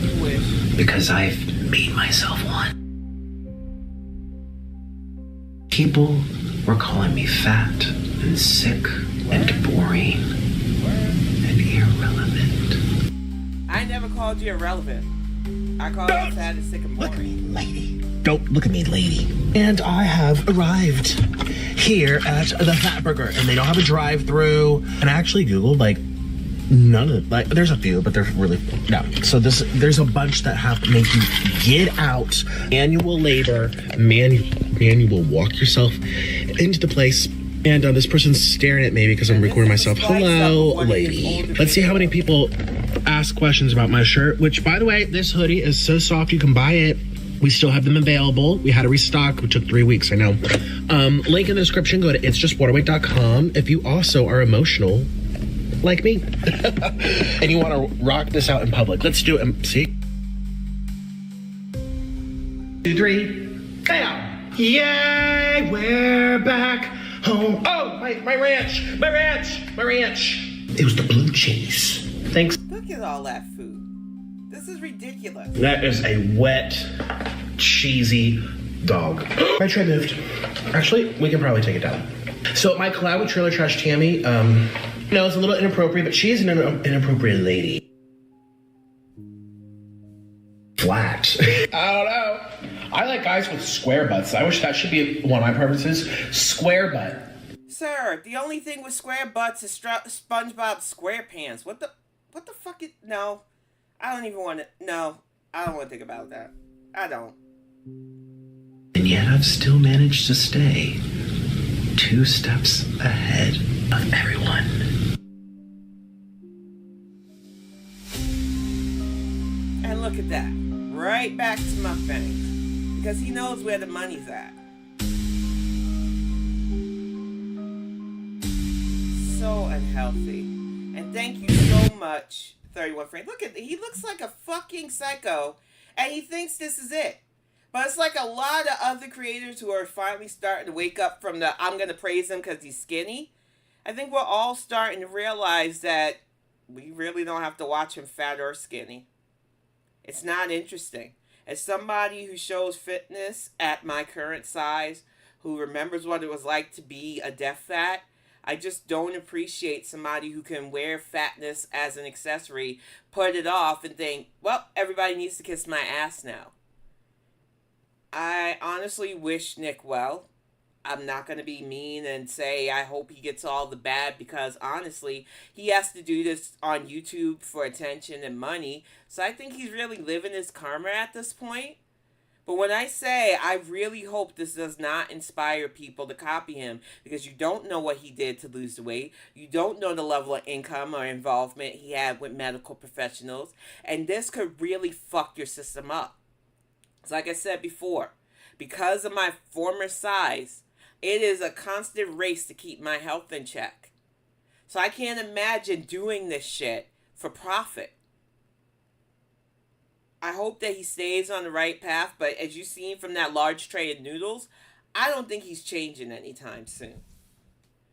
You wish. Because I've made myself one. People were calling me fat and sick and boring and irrelevant. I never called you irrelevant. I called you fat and sick and boring. Look at me, lady. Don't look at me, lady. And I have arrived here at the Fat Burger, and they don't have a drive-through. And I actually Googled, like, none of, like, there's a few, but they're really, no. So there's a bunch that have to make you get out, manual labor, manual walk yourself into the place. And this person's staring at me because I'm recording myself. Hello, lady. Let's see how many people ask questions about my shirt, which, by the way, this hoodie is so soft you can buy it. We still have them available. We had to restock. It took 3 weeks, I know. Link in the description. Go to itsjustwaterweight.com if you also are emotional like me and you want to rock this out in public. Let's do it. See? 2, 3. Bam! Yay! We're back home. Oh, my ranch! My ranch! My ranch! It was the blue cheese. Thanks. Look at all that food. This is ridiculous. That is a wet, cheesy dog. My tray moved. Actually, we can probably take it down. So my collab with Trailer Trash Tammy, no, it's a little inappropriate, but she's an inappropriate lady. Flat. I don't know. I like guys with square butts. I wish that should be one of my preferences. Square butt. Sir, the only thing with square butts is SpongeBob SquarePants. What the fuck is... No. I don't even want to... No. I don't want to think about that. I don't. And yet I've still managed to stay 2 steps ahead of everyone. And look at that. Right back to mukbangs. Because he knows where the money's at. So unhealthy. And thank you so much, 31 Frank. Look at... He looks like a fucking psycho. And he thinks this is it. But it's like a lot of other creators who are finally starting to wake up from the I'm going to praise him because he's skinny. I think we're all starting to realize that we really don't have to watch him fat or skinny. It's not interesting. As somebody who shows fitness at my current size, who remembers what it was like to be a deaf fat, I just don't appreciate somebody who can wear fatness as an accessory, put it off, and think, well, everybody needs to kiss my ass now. I honestly wish Nick well. I'm not going to be mean and say I hope he gets all the bad because honestly, he has to do this on YouTube for attention and money. So I think he's really living his karma at this point. But when I say I really hope this does not inspire people to copy him because you don't know what he did to lose the weight. You don't know the level of income or involvement he had with medical professionals. And this could really fuck your system up. Like I said before, because of my former size, it is a constant race to keep my health in check. So I can't imagine doing this shit for profit. I hope that he stays on the right path, but as you've seen from that large tray of noodles, I don't think he's changing anytime soon.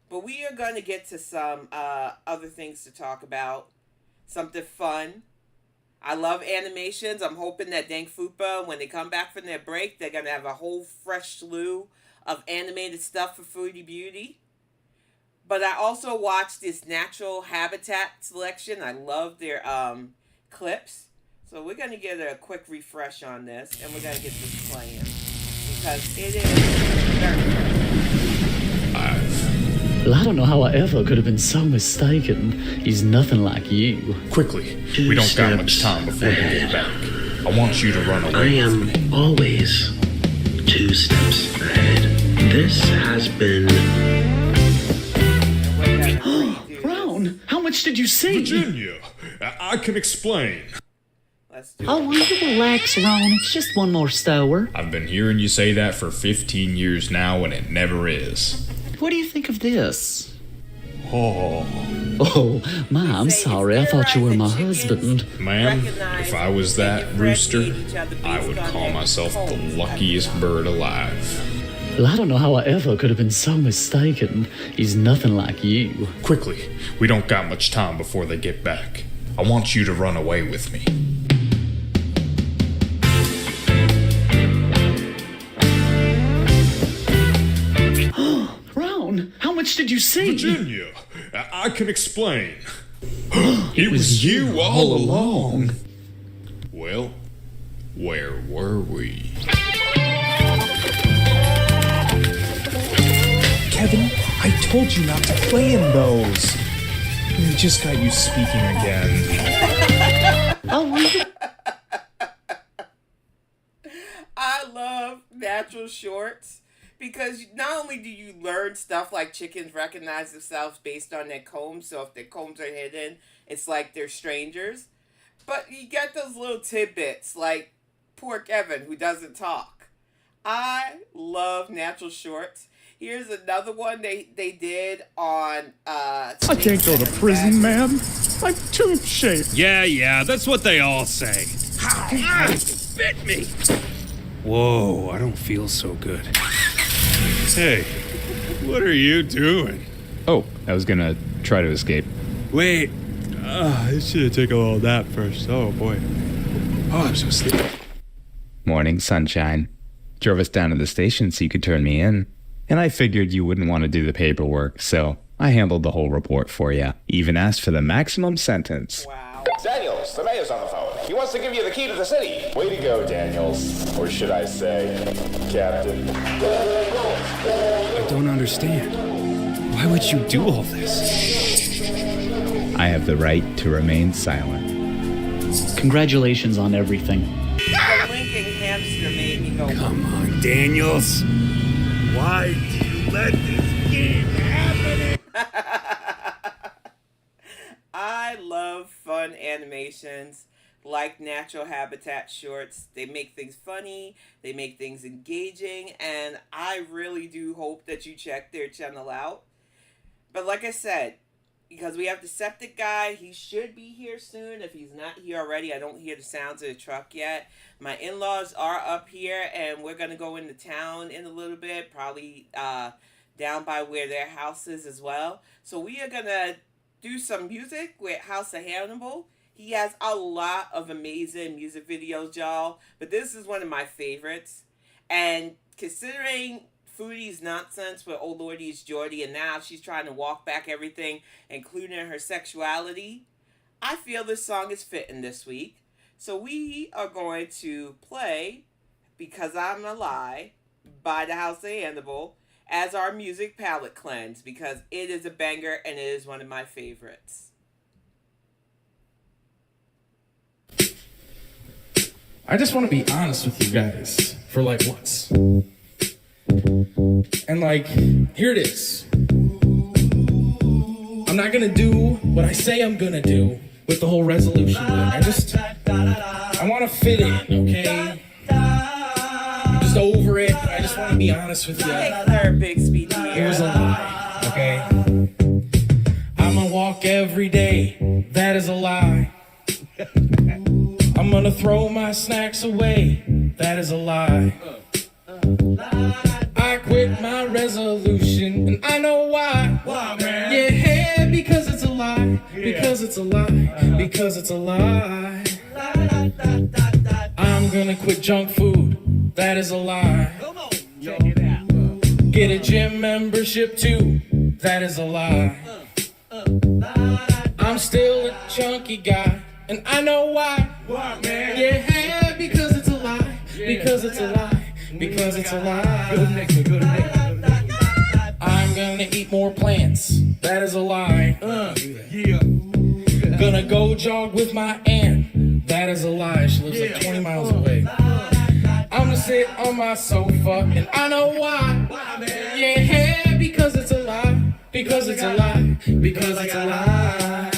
But we are going to get to some other things to talk about. Something fun. I love animations. I'm hoping that Dank Fupa, when they come back from their break, they're going to have a whole fresh slew of animated stuff for Foodie Beauty. But I also watched this natural habitat selection. I love their clips. So we're going to get a quick refresh on this, and we're going to get this playing. Because it is Well, I don't know how I ever could have been so mistaken. He's nothing like you. Quickly, we don't got much time before they get back. I want you to run away. I am always 2 steps ahead. This has been... Brown, how much did you see? Virginia, I can explain. Oh, will you relax, Ron? It's just one more stower. I've been hearing you say that for 15 years now, and it never is. What do you think of this? Oh. Oh, Ma, I'm sorry. I thought you were my husband. Ma'am, if I was that rooster, I would call myself the luckiest bird alive. Well, I don't know how I ever could have been so mistaken. He's nothing like you. Quickly, we don't got much time before they get back. I want you to run away with me. Brown, how much did you see? Virginia, I can explain. It was you all along. Well, where were we? Kevin, I told you not to play in those. We just got you speaking again. I love natural shorts because not only do you learn stuff like chickens recognize themselves based on their combs, so if their combs are hidden, it's like they're strangers, but you get those little tidbits like poor Kevin who doesn't talk. I love natural shorts. Here's another one they did on I can't go to prison, man. I'm too shaped. Yeah, that's what they all say. Bit me. Whoa, I don't feel so good. Hey, what are you doing? Oh, I was gonna try to escape. Wait, I should have taken all that first. Oh boy. Oh, I'm so sleepy. Morning, sunshine. Drove us down to the station so you could turn me in. And I figured you wouldn't want to do the paperwork, so I handled the whole report for you. Even asked for the maximum sentence. Wow. Daniels, the mayor's on the phone. He wants to give you the key to the city. Way to go, Daniels. Or should I say, Captain. I don't understand. Why would you do all this? I have the right to remain silent. Congratulations on everything. The Lincoln hamster made me go, come on, Daniels. Why do you let this game happen? I love fun animations like Natural Habitat shorts. They make things funny, they make things engaging, and I really do hope that you check their channel out. But like I said, because we have the septic guy, he should be here soon. If he's not here already, I don't hear the sounds of the truck yet. My in-laws are up here, and we're going to go into town in a little bit, probably down by where their house is as well. So we are going to do some music with House of Hannibal. He has a lot of amazing music videos, y'all, but this is one of my favorites. And considering Foodie's nonsense with old Lordy's Jordy, and now she's trying to walk back everything, including her sexuality, I feel this song is fitting this week. So we are going to play Because I'm a Lie by the House of Hannibal as our music palette cleanse, because it is a banger and it is one of my favorites. I just want to be honest with you guys for like once. And like, here it is. I'm not gonna do what I say I'm gonna do with the whole resolution. I want to fit in, okay? I'm just over it. I just want to be honest with you. It was a lie, okay? I'm gonna walk every day. That is a lie. I'm gonna throw my snacks away. That is a lie. I quit my resolution, and I know why. Why, man? Yeah, because it's a lie. Because it's a lie. Because it's a lie. I'm gonna quit junk food. That is a lie. Come on, check it out. Get a gym membership too. That is a lie. I'm still a chunky guy, and I know why. Why, man? Yeah, because it's a lie. Because it's a lie. Because it's a lie. Good nigga. I'm gonna eat more plants. That is a lie. Yeah. Gonna go jog with my aunt. That is a lie. She lives like 20 miles away. I'm gonna sit on my sofa, and I know why. Yeah, because it's a lie. Because it's a lie. Because it's a lie.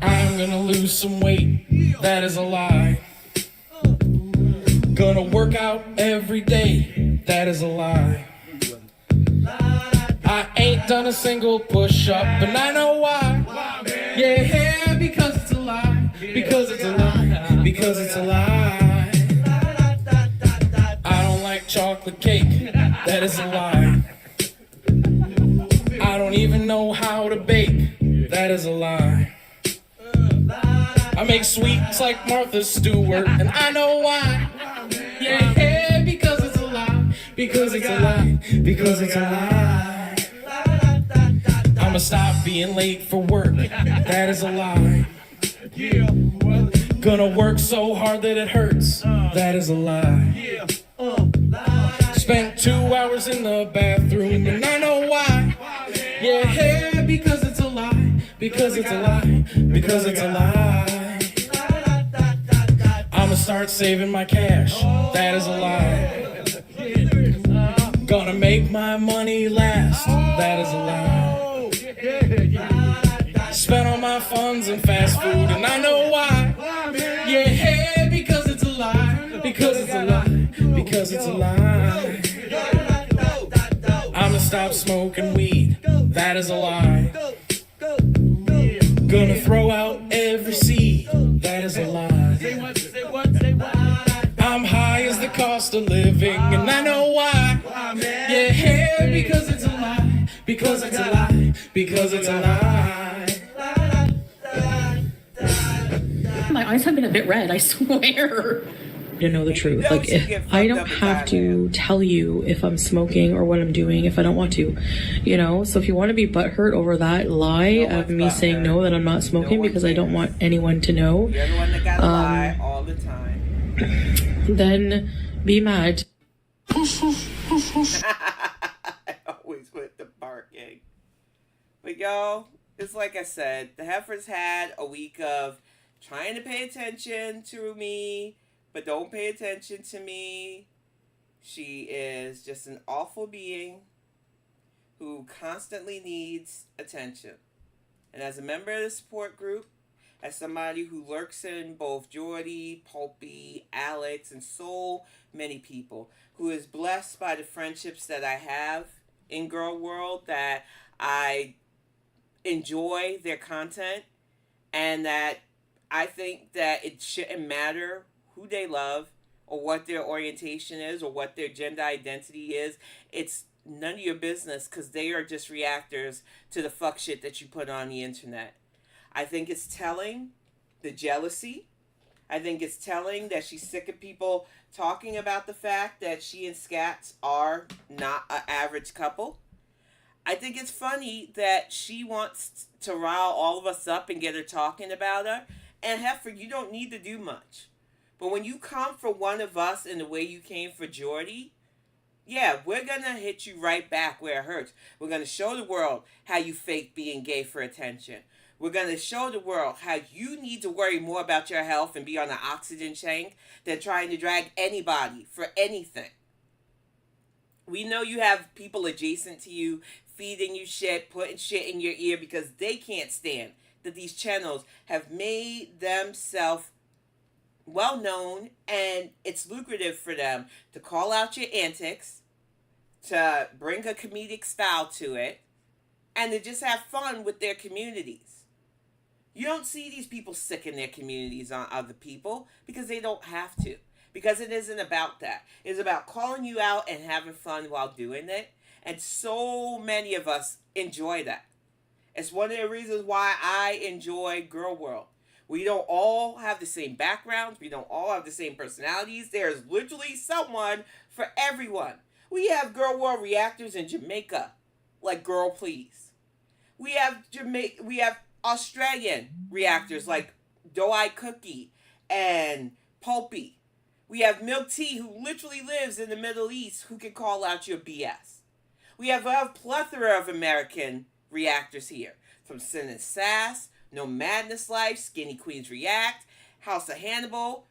I'm gonna lose some weight. That is a lie. Gonna work out every day. That is a lie. I ain't done a single push-up, and I know why. Yeah, because it's a lie. Because it's a lie. Because it's a lie. I don't like chocolate cake. That is a lie. I don't even know how to bake. That is a lie. I make sweets like Martha Stewart, and I know why. Yeah, because it's a lie. Because it's a lie. Because it's a lie. I'ma stop being late for work. That is a lie. Gonna work so hard that it hurts. That is a lie. Spent 2 hours in the bathroom, and I know why. Yeah, because it's a lie. Because it's a lie. Because it's a lie. I'ma start saving my cash. That is a lie. Gonna make my money last. That is a lie. Spent all my funds in fast food, and I know why. Yeah, because it's a lie. Because it's a lie. Because it's a lie. I'ma stop smoking weed. That is a lie. Gonna throw out every seed. That is a lie. I'm high as the cost of living, and I know why. Yeah, because it's a lie. Because it's a lie. Because it's a lie. My eyes have been a bit red, I swear. To know the truth. Like, if I don't have to tell you if I'm smoking or what I'm doing if I don't want to, you know. So if you want to be butthurt over that lie of me saying no, that I'm not smoking because I don't want anyone to know, You're the one that gotta lie all the time. Then be mad. I always with the barking. But y'all, it's like I said, the heifer's had a week of trying to pay attention to me, but don't pay attention to me. She is just an awful being who constantly needs attention. And as a member of the support group, as somebody who lurks in both Jordy, Pulpy, Alex, and so many people, who is blessed by the friendships that I have in Girl World, that I enjoy their content, and that I think that it shouldn't matter who they love or what their orientation is or what their gender identity is. It's none of your business, because they are just reactors to the fuck shit that you put on the internet. I think it's telling, the jealousy. I think it's telling that she's sick of people talking about the fact that she and Scats are not an average couple. I think it's funny that she wants to rile all of us up and get her talking about her. And heifer, you don't need to do much. But when you come for one of us in the way you came for Jordy, yeah, we're going to hit you right back where it hurts. We're going to show the world how you fake being gay for attention. We're going to show the world how you need to worry more about your health and be on an oxygen tank than trying to drag anybody for anything. We know you have people adjacent to you feeding you shit, putting shit in your ear because they can't stand that these channels have made themselves well known, and it's lucrative for them to call out your antics, to bring a comedic style to it, and to just have fun with their communities. You don't see these people sicking their communities on other people because they don't have to. Because it isn't about that. It's about calling you out and having fun while doing it. And so many of us enjoy that. It's one of the reasons why I enjoy Girl World. We don't all have the same backgrounds. We don't all have the same personalities. There's literally someone for everyone. We have Girl World reactors in Jamaica, like Girl Please. We have Australian reactors like Dough-Eyed Cookie and Pulpy. We have Milk Tea, who literally lives in the Middle East, who can call out your BS. We have a plethora of American reactors here, from Sin and Sass, No Madness Life, Skinny Queens React, House of Hannibal,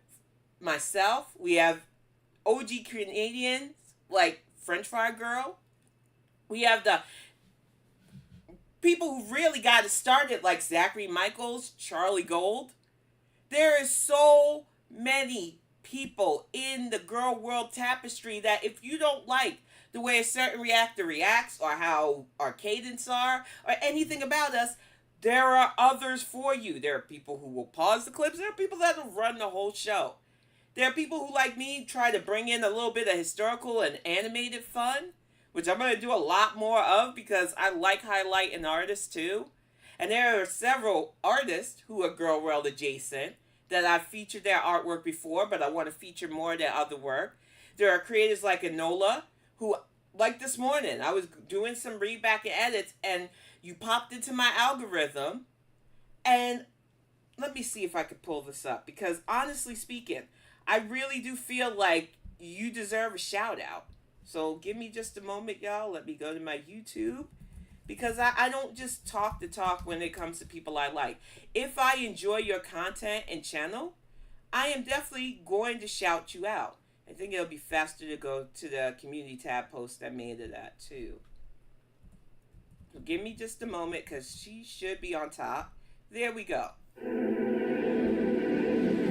myself. We have OG Canadians like French Fry Girl. We have the people who really got it started like Zachary Michaels, Charlie Gold. There is so many people in the girl world tapestry that if you don't like the way a certain reactor reacts or how our cadence are or anything about us, there are others for you. There are people who will pause the clips. There are people that will run the whole show. There are people who, like me, try to bring in a little bit of historical and animated fun, which I'm going to do a lot more of because I like highlighting artists too. And there are several artists who are girl world adjacent that I've featured their artwork before, but I want to feature more of their other work. There are creators like SamONella, who, like this morning, I was doing some read back and edits, and you popped into my algorithm, and let me see if I could pull this up, because honestly speaking, I really do feel like you deserve a shout out. So give me just a moment, y'all. Let me go to my YouTube, because I don't just talk the talk when it comes to people I like. If I enjoy your content and channel, I am definitely going to shout you out. I think it'll be faster to go to the community tab post I made of that too. So give me just a moment, because she should be on top. There we go.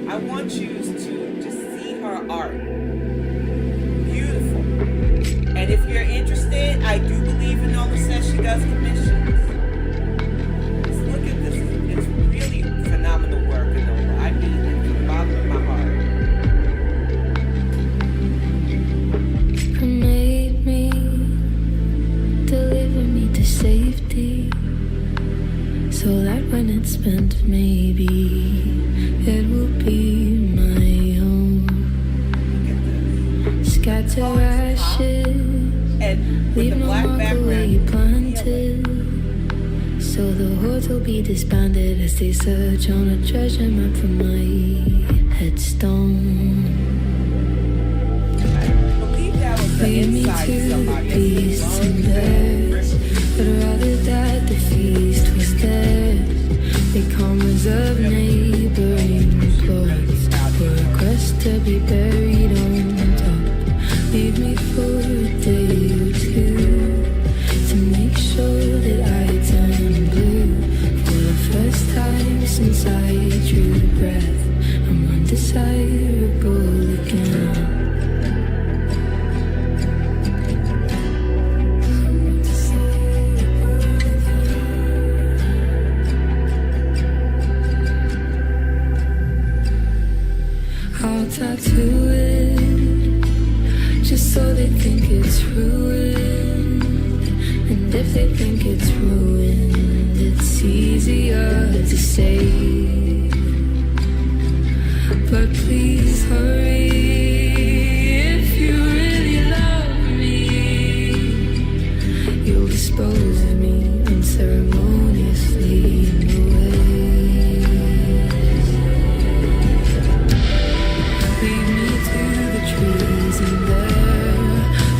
I want you to just see her art. Beautiful. And if you're interested, I do believe SamONella says she does commissions. Just look at this. It's really phenomenal work, SamONella. I mean it from the bottom of my heart. Made me, deliver me to safety, so that when it's spent, maybe it will be my own. Scatter ashes, leave no mark where you planted, so the hordes will be disbanded as they search on a treasure map for my headstone. Lead me to the beasts and bears, but rather that the feast was theirs. They comrades of neighboring plots for a quest to be buried on top. Leave me for a day or two to make sure that I turn blue. For the first time since I drew breath, I'm undesirable again. I'll tattoo it just so they think it's ruined. And if they think it's ruined, it's easier to say. But please hurry if you really love me. You'll dispose of me unceremoniously in the way. Lead me to the trees in there.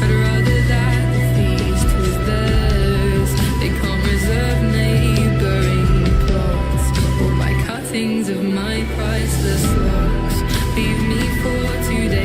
I'd rather that the feast was theirs. They come reserve neighboring plots, or by cuttings of my priceless locks. Leave me for today.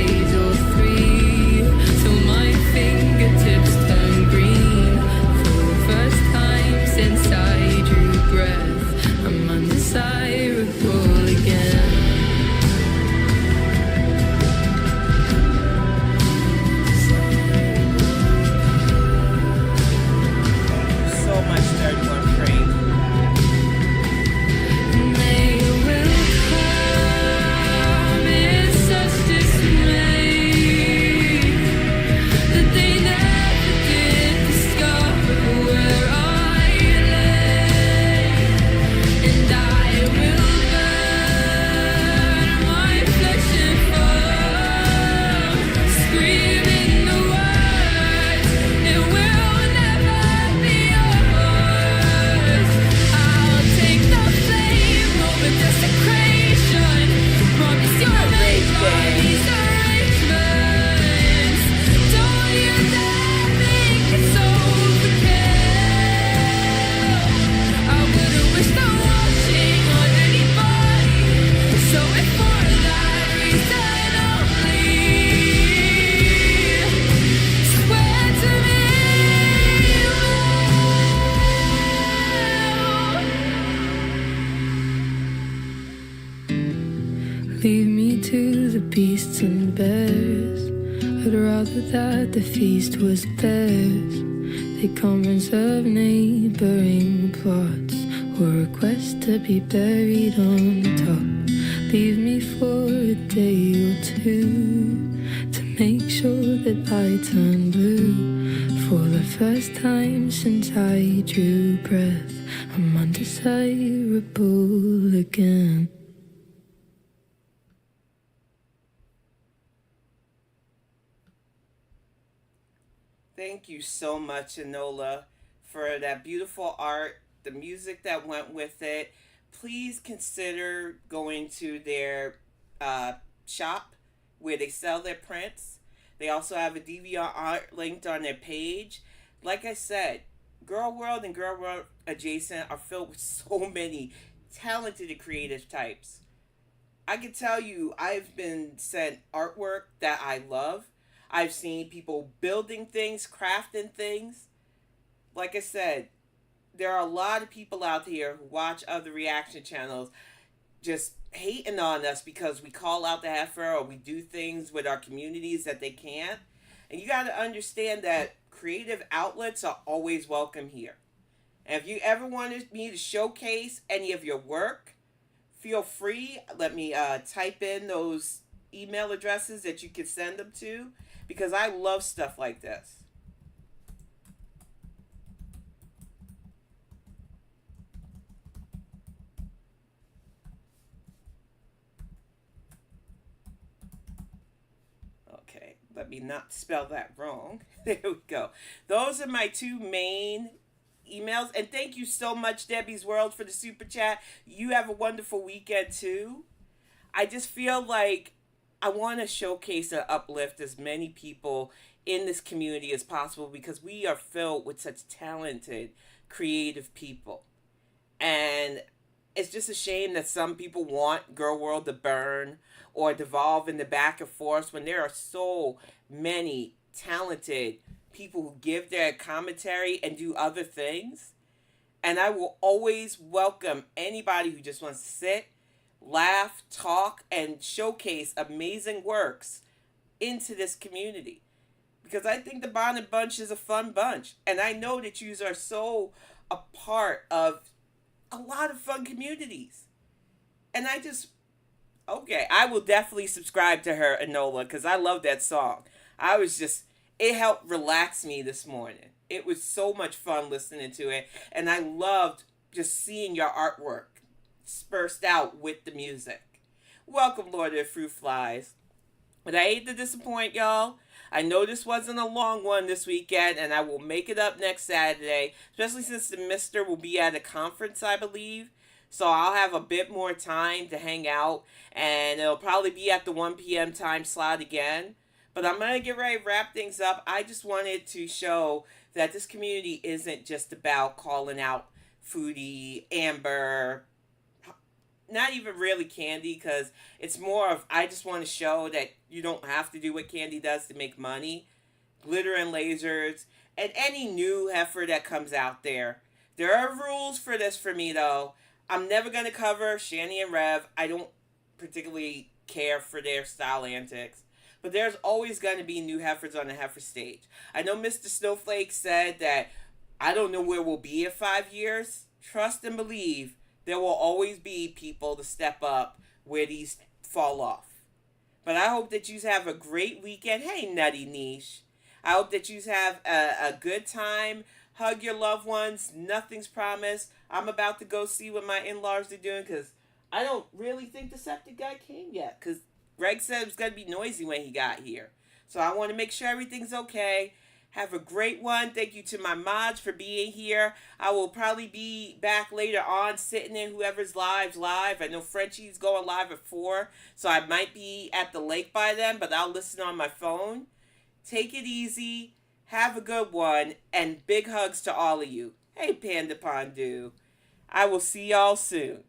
Leave me to the beasts and bears. I'd rather that the feast was theirs. They comments of neighboring plots or request to be buried on top. Leave me for a day or two to make sure that I turn blue. For the first time since I drew breath, I'm undesirable again. Thank you so much, SamONella, for that beautiful art, the music that went with it. Please consider going to their shop where they sell their prints. They also have a DVR art linked on their page. Like I said, Girl World and Girl World Adjacent are filled with so many talented and creative types. I can tell you, I've been sent artwork that I love. I've seen people building things, crafting things. Like I said, there are a lot of people out here who watch other reaction channels just hating on us because we call out the heifer or we do things with our communities that they can't. And you got to understand that creative outlets are always welcome here. And if you ever wanted me to showcase any of your work, feel free. Let me type in those email addresses that you can send them to, because I love stuff like this. Okay, let me not spell that wrong. There we go. Those are my two main emails. And thank you so much, Debbie's World, for the super chat. You have a wonderful weekend too. I just feel like I want to showcase and uplift as many people in this community as possible, because we are filled with such talented, creative people. And it's just a shame that some people want Girl World to burn or devolve in the back and forth when there are so many talented people who give their commentary and do other things. And I will always welcome anybody who just wants to sit, laugh, talk, and showcase amazing works into this community. Because I think the Bonded Bunch is a fun bunch. And I know that you are so a part of a lot of fun communities. And I will definitely subscribe to her, SamONella, because I love that song. It helped relax me this morning. It was so much fun listening to it. And I loved just seeing your artwork dispersed out with the music. Welcome, Lord of the Fruit Flies. But I hate to disappoint y'all. I know this wasn't a long one this weekend, and I will make it up next Saturday, especially since the Mister will be at a conference, I believe. So I'll have a bit more time to hang out, and it'll probably be at the 1 p.m. time slot again. But I'm going to get ready to wrap things up. I just wanted to show that this community isn't just about calling out Foodie, Amber, not even really Candy, because it's more of, I just want to show that you don't have to do what Candy does to make money. Glitter and lasers, and any new heifer that comes out there. There are rules for this for me, though. I'm never going to cover Shani and Rev. I don't particularly care for their style antics. But there's always going to be new heifers on the heifer stage. I know Mr. Snowflake said that I don't know where we'll be in 5 years. Trust and believe there will always be people to step up where these fall off. But I hope that you have a great weekend. Hey, Nutty Niche. I hope that you have a good time. Hug your loved ones. Nothing's promised. I'm about to go see what my in-laws are doing, because I don't really think the septic guy came yet, because Greg said it was going to be noisy when he got here. So I want to make sure everything's okay. Have a great one. Thank you to my mods for being here. I will probably be back later on sitting in whoever's live. I know Frenchie's going live at 4, so I might be at the lake by then, but I'll listen on my phone. Take it easy. Have a good one. And big hugs to all of you. Hey, Panda Pondu. I will see y'all soon.